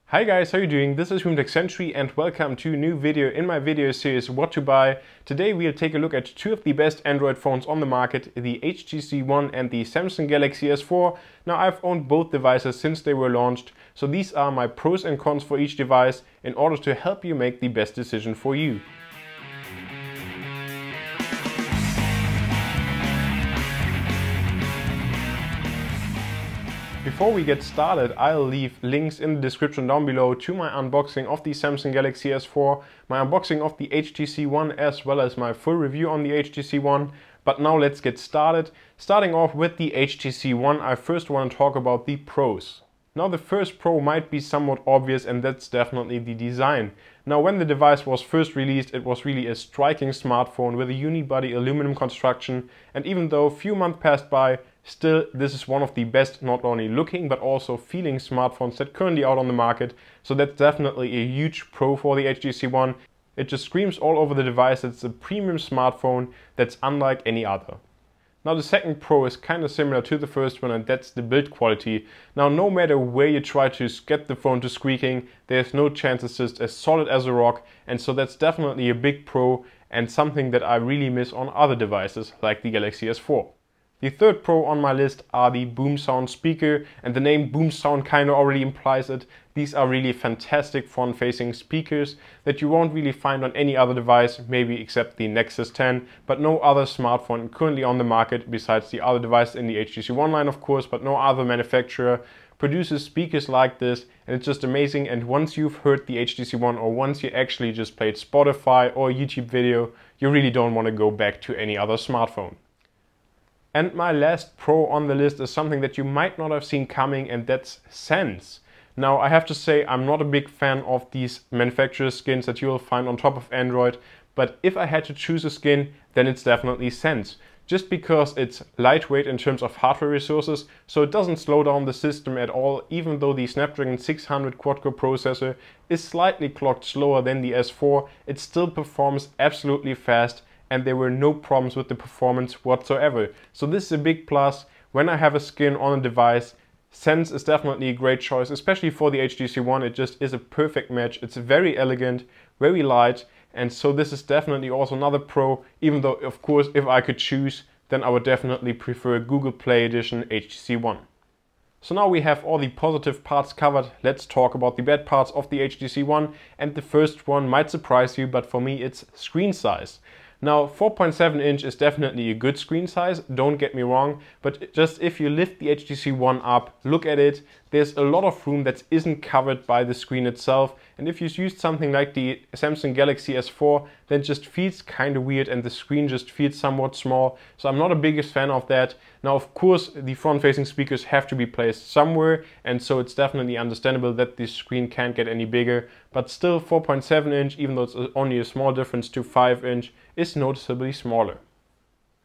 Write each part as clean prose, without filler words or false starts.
Hi guys, how are you doing? This is from techcentury and welcome to a new video in my video series What to Buy. Today we'll take a look at two of the best Android phones on the market, the HTC One and the Samsung Galaxy S4. Now I've owned both devices since they were launched, so these are my pros and cons for each device in order to help you make the best decision for you. Before we get started, I'll leave links in the description down below to my unboxing of the Samsung Galaxy S4, my unboxing of the HTC One, as well as my full review on the HTC One. But now let's get started. Starting off with the HTC One, I first want to talk about the pros. Now the first pro might be somewhat obvious, and that's definitely the design. Now when the device was first released, it was really a striking smartphone with a unibody aluminum construction, and even though a few months passed by, still, this is one of the best not only looking but also feeling smartphones that currently out on the market. So that's definitely a huge pro for the HTC One. It just screams all over the device. It's a premium smartphone that's unlike any other. Now the second pro is kind of similar to the first one, and that's the build quality. Now no matter where you try to get the phone to squeaking, there's no chance. It's just as solid as a rock, and so that's definitely a big pro and something that I really miss on other devices like the Galaxy S4. The third pro on my list are the Boom Sound speaker, and the name Boom Sound kind of already implies it. These are really fantastic front-facing speakers that you won't really find on any other device, maybe except the Nexus 10, but no other smartphone currently on the market besides the other device in the HTC One line, of course, but no other manufacturer produces speakers like this, and it's just amazing. And once you've heard the HTC One, or once you actually just played Spotify or YouTube video, you really don't want to go back to any other smartphone. And my last pro on the list is something that you might not have seen coming, and that's Sense. Now I have to say I'm not a big fan of these manufacturer skins that you will find on top of Android, but if I had to choose a skin, then it's definitely Sense. Just because it's lightweight in terms of hardware resources, so it doesn't slow down the system at all, even though the Snapdragon 600 quad-core processor is slightly clocked slower than the S4, it still performs absolutely fast, and there were no problems with the performance whatsoever. So this is a big plus. When I have a skin on a device, Sense is definitely a great choice, especially for the HTC One. It just is a perfect match. It's very elegant, very light, and so this is definitely also another pro, even though of course if I could choose, then I would definitely prefer Google Play Edition HTC One. So now we have all the positive parts covered. Let's talk about the bad parts of the HTC One, and the first one might surprise you, but for me it's screen size. Now 4.7 inch is definitely a good screen size, don't get me wrong, but just if you lift the HTC One up, look at it, there's a lot of room that isn't covered by the screen itself, and if you use something like the Samsung Galaxy S4, then it just feels kind of weird and the screen just feels somewhat small, so I'm not a biggest fan of that. Now of course the front-facing speakers have to be placed somewhere, and so it's definitely understandable that the screen can't get any bigger, but still 4.7 inch, even though it's only a small difference to 5 inch, is noticeably smaller.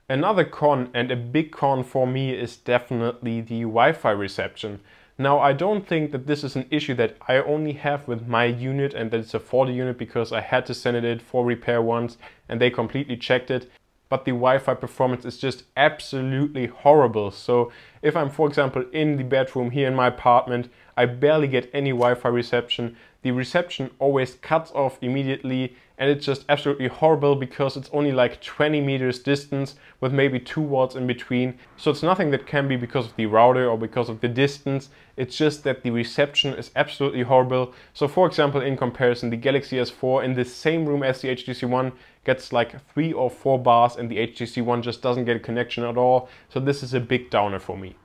Another con, and a big con for me, is definitely the Wi-Fi reception. Now I don't think that this is an issue that I only have with my unit and that it's a faulty unit, because I had to send it in for repair once and they completely checked it. But the Wi-Fi performance is just absolutely horrible. So if I'm, for example, in the bedroom here in my apartment, I barely get any Wi-Fi reception. The reception always cuts off immediately, and it's just absolutely horrible because it's only like 20 meters distance with maybe 2 watts in between. So it's nothing that can be because of the router or because of the distance. It's just that the reception is absolutely horrible. So for example, in comparison, the Galaxy S4 in the same room as the HTC One gets like 3 or 4 bars, and the HTC One just doesn't get a connection at all. So this is a big downer for me.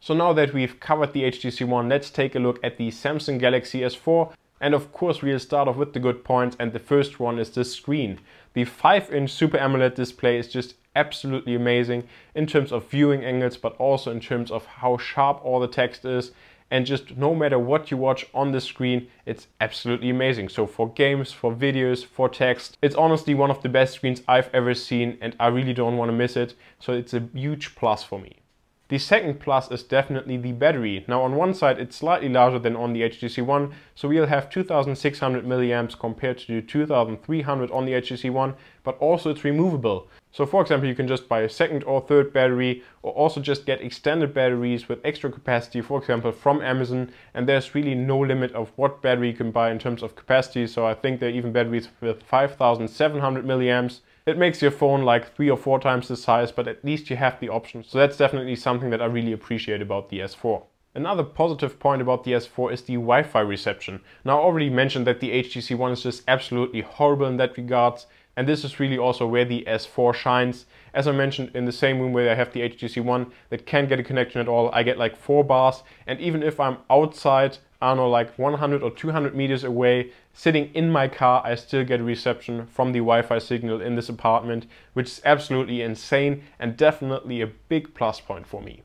So now that we've covered the HTC One, let's take a look at the Samsung Galaxy S4. And of course we'll start off with the good points, and the first one is the screen. The 5-inch SuperAMOLED display is just absolutely amazing in terms of viewing angles, but also in terms of how sharp all the text is, and just no matter what you watch on the screen, it's absolutely amazing. So for games, for videos, for text, it's honestly one of the best screens I've ever seen, and I really don't want to miss it, so it's a huge plus for me. The second plus is definitely the battery. Now on one side it's slightly larger than on the HTC One, so we'll have 2600 milliamps compared to 2300 on the HTC One, but also it's removable. So for example, you can just buy a second or third battery, or also just get extended batteries with extra capacity, for example from Amazon, and there's really no limit of what battery you can buy in terms of capacity. So I think there are even batteries with 5700 milliamps. It makes your phone like 3 or 4 times the size, but at least you have the option. So that's definitely something that I really appreciate about the S4. Another positive point about the S4 is the Wi-Fi reception. Now I already mentioned that the HTC One is just absolutely horrible in that regards, and this is really also where the S4 shines. As I mentioned, in the same room where I have the HTC One that can't get a connection at all, I get like 4 bars, and even if I'm outside, I don't know, like 100 or 200 meters away, sitting in my car, I still get a reception from the Wi-Fi signal in this apartment, which is absolutely insane and definitely a big plus point for me.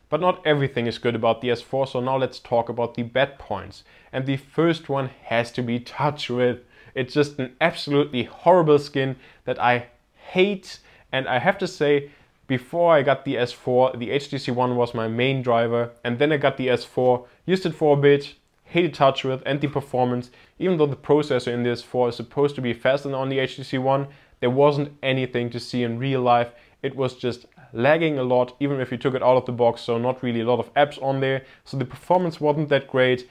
But not everything is good about the S4, so now let's talk about the bad points. And the first one has to be touch width. It's just an absolutely horrible skin that I hate, and I have to say, before I got the S4, the HTC One was my main driver, and then I got the S4, used it for a bit, hated touch width and the performance. Even though the processor in the S4 is supposed to be faster than on the HTC One, there wasn't anything to see in real life. It was just lagging a lot, even if you took it out of the box, so not really a lot of apps on there. So the performance wasn't that great.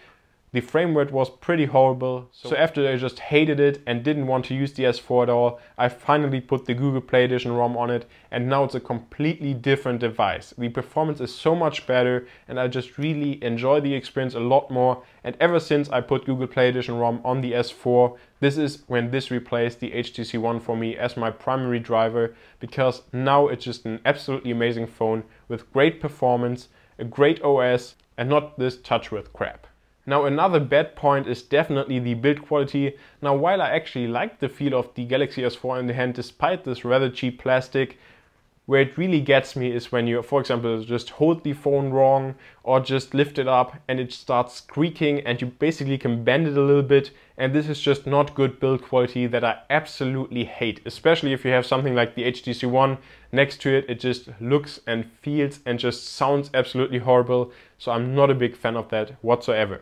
The frame rate was pretty horrible. So after I just hated it and didn't want to use the S4 at all, I finally put the Google Play Edition ROM on it, and now it's a completely different device. The performance is so much better, and I just really enjoy the experience a lot more. And ever since I put Google Play Edition ROM on the S4, this is when this replaced the HTC One for me as my primary driver, because now it's just an absolutely amazing phone with great performance, a great OS, and not this touch width crap. Now another bad point is definitely the build quality. Now while I actually like the feel of the Galaxy S4 in the hand despite this rather cheap plastic, where it really gets me is when you, for example, just hold the phone wrong or just lift it up and it starts squeaking and you basically can bend it a little bit, and this is just not good build quality that I absolutely hate. Especially if you have something like the HTC One next to it, it just looks and feels and just sounds absolutely horrible. So I'm not a big fan of that whatsoever.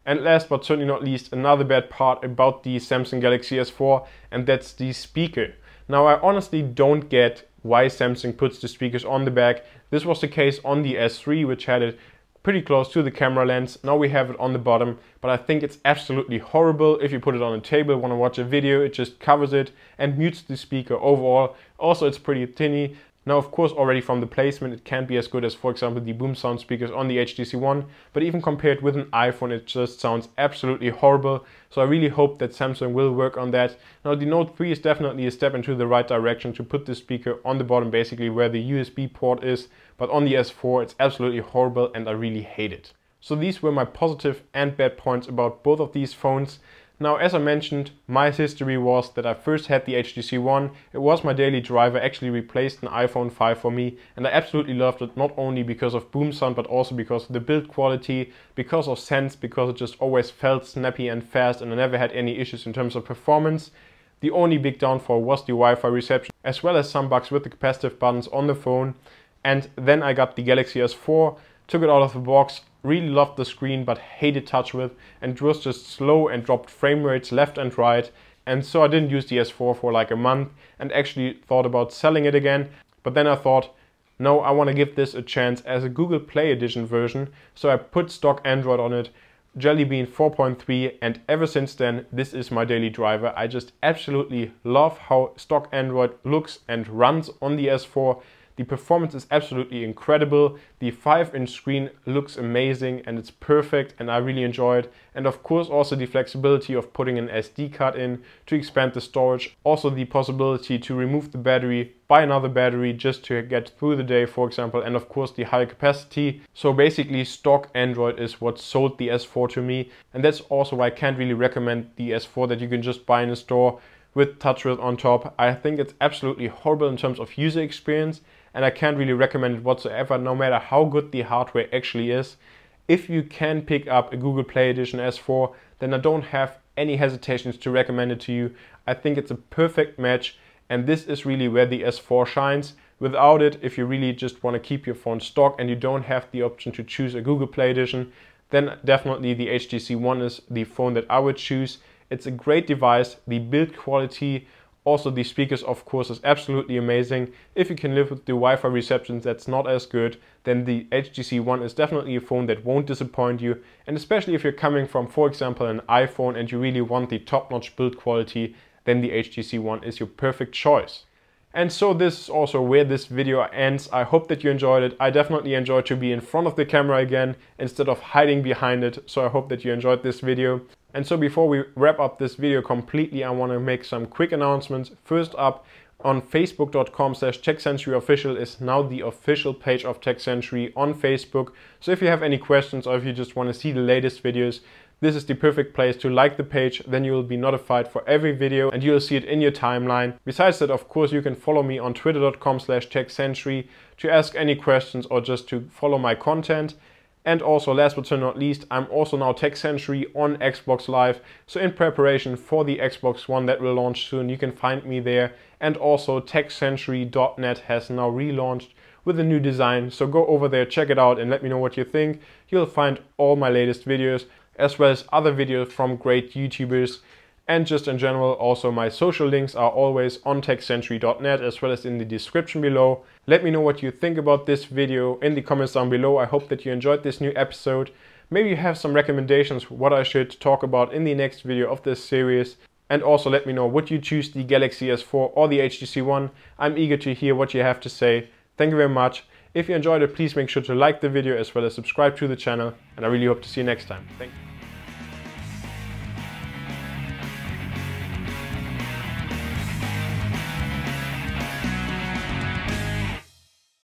And last but certainly not least, another bad part about the Samsung Galaxy S4, and that's the speaker. Now I honestly don't get why Samsung puts the speakers on the back. This was the case on the S3, which had it pretty close to the camera lens. Now we have it on the bottom, but I think it's absolutely horrible. If you put it on a table, want to watch a video, it just covers it and mutes the speaker overall. Also, it's pretty tiny. Now, of course, already from the placement, it can't be as good as, for example, the boom sound speakers on the HTC One, but even compared with an iPhone, it just sounds absolutely horrible. So I really hope that Samsung will work on that. Now, the Note 3 is definitely a step into the right direction to put the speaker on the bottom, basically where the USB port is, but on the S4, it's absolutely horrible and I really hate it. So these were my positive and bad points about both of these phones. Now, as I mentioned, my history was that I first had the HTC One. It was my daily driver, actually replaced an iPhone 5 for me, and I absolutely loved it, not only because of boom sound, but also because of the build quality, because of Sense, because it just always felt snappy and fast, and I never had any issues in terms of performance. The only big downfall was the Wi-Fi reception, as well as some bugs with the capacitive buttons on the phone. And then I got the Galaxy S4, took it out of the box, really loved the screen but hated touch width, and it was just slow and dropped frame rates left and right, and so I didn't use the S4 for like a month and actually thought about selling it again. But then I thought, no, I want to give this a chance as a Google Play Edition version, so I put stock Android on it, Jelly Bean 4.3, and ever since then this is my daily driver. I just absolutely love how stock Android looks and runs on the S4. The performance is absolutely incredible. The 5-inch screen looks amazing and it's perfect and I really enjoy it. And of course also the flexibility of putting an SD card in to expand the storage. Also the possibility to remove the battery, buy another battery just to get through the day, for example, and of course the high capacity. So basically stock Android is what sold the S4 to me, and that's also why I can't really recommend the S4 that you can just buy in a store with touch width on top. I think it's absolutely horrible in terms of user experience, and I can't really recommend it whatsoever, no matter how good the hardware actually is. If you can pick up a Google Play Edition S4, then I don't have any hesitations to recommend it to you. I think it's a perfect match, and this is really where the S4 shines. Without it, if you really just want to keep your phone stock and you don't have the option to choose a Google Play edition, then definitely the HTC One is the phone that I would choose. It's a great device. The build quality, also the speakers of course, is absolutely amazing. If you can live with the Wi-Fi reception that's not as good, then the HTC One is definitely a phone that won't disappoint you. And especially if you're coming from, for example, an iPhone and you really want the top-notch build quality, then the HTC One is your perfect choice. And so this is also where this video ends. I hope that you enjoyed it. I definitely enjoyed to be in front of the camera again instead of hiding behind it. So I hope that you enjoyed this video. And so before we wrap up this video completely, I want to make some quick announcements. First up, on facebook.com/techcenturyofficial is now the official page of TechCentury on Facebook. So if you have any questions or if you just want to see the latest videos, this is the perfect place to like the page. Then you will be notified for every video and you'll see it in your timeline. Besides that, of course, you can follow me on twitter.com/techcentury to ask any questions or just to follow my content. And also, last but not least, I'm also now TechCentury on Xbox Live. So in preparation for the Xbox One that will launch soon, you can find me there. And also techcentury.net has now relaunched with a new design. So go over there, check it out and let me know what you think. You'll find all my latest videos, as well as other videos from great YouTubers. And just in general, also my social links are always on techcentury.net as well as in the description below. Let me know what you think about this video in the comments down below. I hope that you enjoyed this new episode. Maybe you have some recommendations what I should talk about in the next video of this series. And also let me know, would you choose the Galaxy S4 or the HTC One? I'm eager to hear what you have to say. Thank you very much. If you enjoyed it, please make sure to like the video as well as subscribe to the channel. And I really hope to see you next time. Thank you.